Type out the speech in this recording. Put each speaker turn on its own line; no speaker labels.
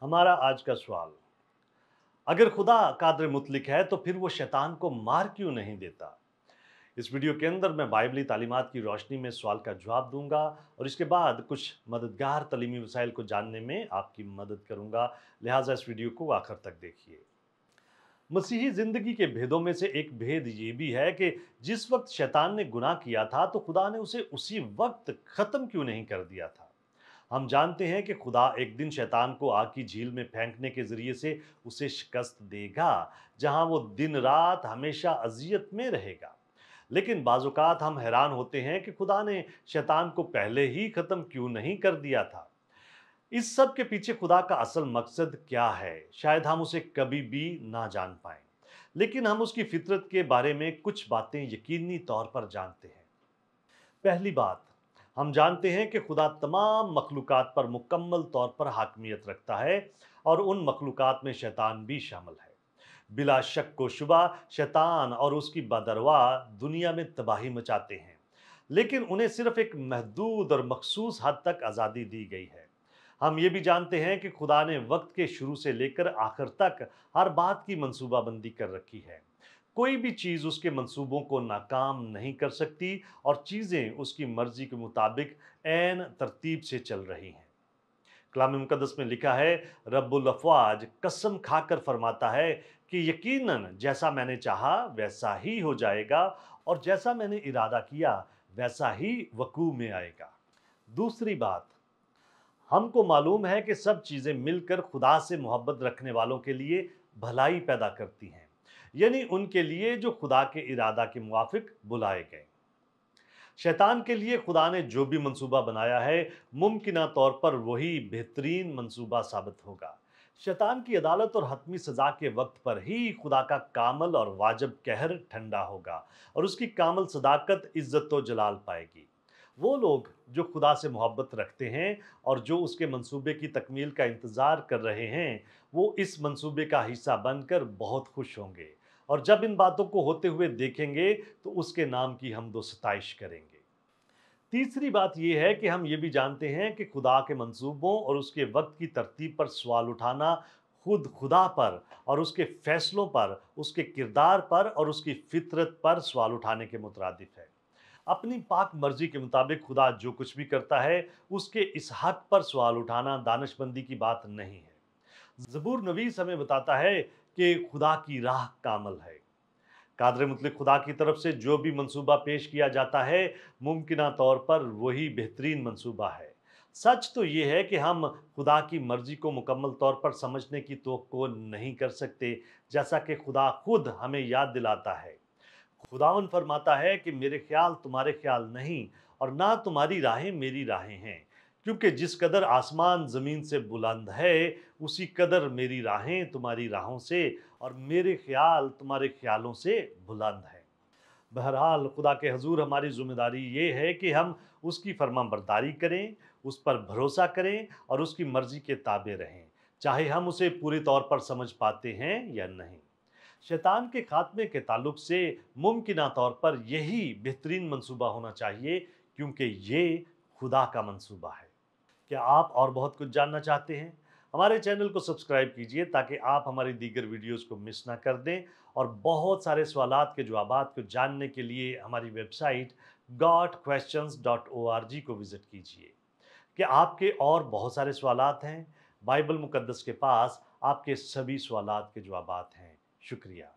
हमारा आज का सवाल, अगर खुदा कादिर मुतलिक है तो फिर वो शैतान को मार क्यों नहीं देता? इस वीडियो के अंदर मैं बाइबली तालीमात की रोशनी में सवाल का जवाब दूंगा और इसके बाद कुछ मददगार तालीमी वसाइल को जानने में आपकी मदद करूंगा। लिहाजा इस वीडियो को आखिर तक देखिए। मसीही जिंदगी के भेदों में से एक भेद ये भी है कि जिस वक्त शैतान ने गुनाह किया था तो खुदा ने उसे उसी वक्त खत्म क्यों नहीं कर दिया था। हम जानते हैं कि खुदा एक दिन शैतान को आग की झील में फेंकने के जरिए से उसे शिकस्त देगा, जहां वो दिन रात हमेशा अजियत में रहेगा। लेकिन बाजुकात हम हैरान होते हैं कि खुदा ने शैतान को पहले ही खत्म क्यों नहीं कर दिया था। इस सब के पीछे खुदा का असल मकसद क्या है, शायद हम उसे कभी भी ना जान पाएं, लेकिन हम उसकी फितरत के बारे में कुछ बातें यकीनी तौर पर जानते हैं। पहली बात, हम जानते हैं कि खुदा तमाम मखलूकात पर मुकम्मल तौर पर हाकमियत रखता है और उन मखलूकात में शैतान भी शामिल है। बिला शक व शुबा शैतान और उसकी बदरवा दुनिया में तबाही मचाते हैं, लेकिन उन्हें सिर्फ एक महदूद और मखसूस हद तक आज़ादी दी गई है। हम ये भी जानते हैं कि खुदा ने वक्त के शुरू से लेकर आखिर तक हर बात की मंसूबाबंदी कर रखी है। कोई भी चीज़ उसके मंसूबों को नाकाम नहीं कर सकती और चीज़ें उसकी मर्जी के मुताबिक ऐन तरतीब से चल रही हैं। कलाम मुकद्दस में लिखा है, रब्बुल अफ़वाज कसम खाकर फरमाता है कि यकीनन जैसा मैंने चाहा वैसा ही हो जाएगा और जैसा मैंने इरादा किया वैसा ही वकू में आएगा। दूसरी बात, हमको मालूम है कि सब चीज़ें मिलकर खुदा से मोहब्बत रखने वालों के लिए भलाई पैदा करती हैं, यानी उनके लिए जो खुदा के इरादा के मुवाफिक बुलाए गए। शैतान के लिए खुदा ने जो भी मंसूबा बनाया है मुमकिना तौर पर वही बेहतरीन मंसूबा साबित होगा। शैतान की अदालत और हतमी सज़ा के वक्त पर ही खुदा का कामल और वाजिब कहर ठंडा होगा और उसकी कामल सदाकत इज्जत व जलाल पाएगी। वो लोग जो खुदा से मोहब्बत रखते हैं और जो उसके मंसूबे की तकमील का इंतज़ार कर रहे हैं, वो इस मंसूबे का हिस्सा बनकर बहुत खुश होंगे और जब इन बातों को होते हुए देखेंगे तो उसके नाम की हमदो सताइश करेंगे। तीसरी बात यह है कि हम ये भी जानते हैं कि खुदा के मंसूबों और उसके वक्त की तरतीब पर सवाल उठाना खुद खुदा पर और उसके फैसलों पर, उसके किरदार पर और उसकी फितरत पर सवाल उठाने के मुतरादिफ है। अपनी पाक मर्जी के मुताबिक खुदा जो कुछ भी करता है उसके इस हक पर सवाल उठाना दानिशमंदी की बात नहीं है। ज़बूर नवीस हमें बताता है कि खुदा की राह कामल है। कादर मुतलिक खुदा की तरफ से जो भी मंसूबा पेश किया जाता है मुमकिना तौर पर वही बेहतरीन मंसूबा है। सच तो ये है कि हम खुदा की मर्जी को मुकम्मल तौर पर समझने की तवक्को नहीं कर सकते, जैसा कि खुदा खुद हमें याद दिलाता है। खुदावन फरमाता है कि मेरे ख्याल तुम्हारे ख्याल नहीं और ना तुम्हारी राहें मेरी राहें हैं, क्योंकि जिस कदर आसमान ज़मीन से बुलंद है उसी कदर मेरी राहें तुम्हारी राहों से और मेरे ख्याल तुम्हारे ख्यालों से बुलंद है। बहरहाल खुदा के हजूर हमारी जिम्मेदारी ये है कि हम उसकी फरमाबरदारी करें, उस पर भरोसा करें और उसकी मर्जी के ताबे रहें, चाहे हम उसे पूरी तौर पर समझ पाते हैं या नहीं। शैतान के खात्मे के ताल्लुक से मुमकिना तौर पर यही बेहतरीन मंसूबा होना चाहिए, क्योंकि ये खुदा का मंसूबा है। क्या आप और बहुत कुछ जानना चाहते हैं? हमारे चैनल को सब्सक्राइब कीजिए ताकि आप हमारी दीगर वीडियोस को मिस ना कर दें और बहुत सारे सवालात के जवाबात को जानने के लिए हमारी वेबसाइट godquestions.org को विज़िट कीजिए। क्या आपके और बहुत सारे सवालात हैं? बाइबल मुकद्दस के पास आपके सभी सवालात के जवाबात हैं। शुक्रिया।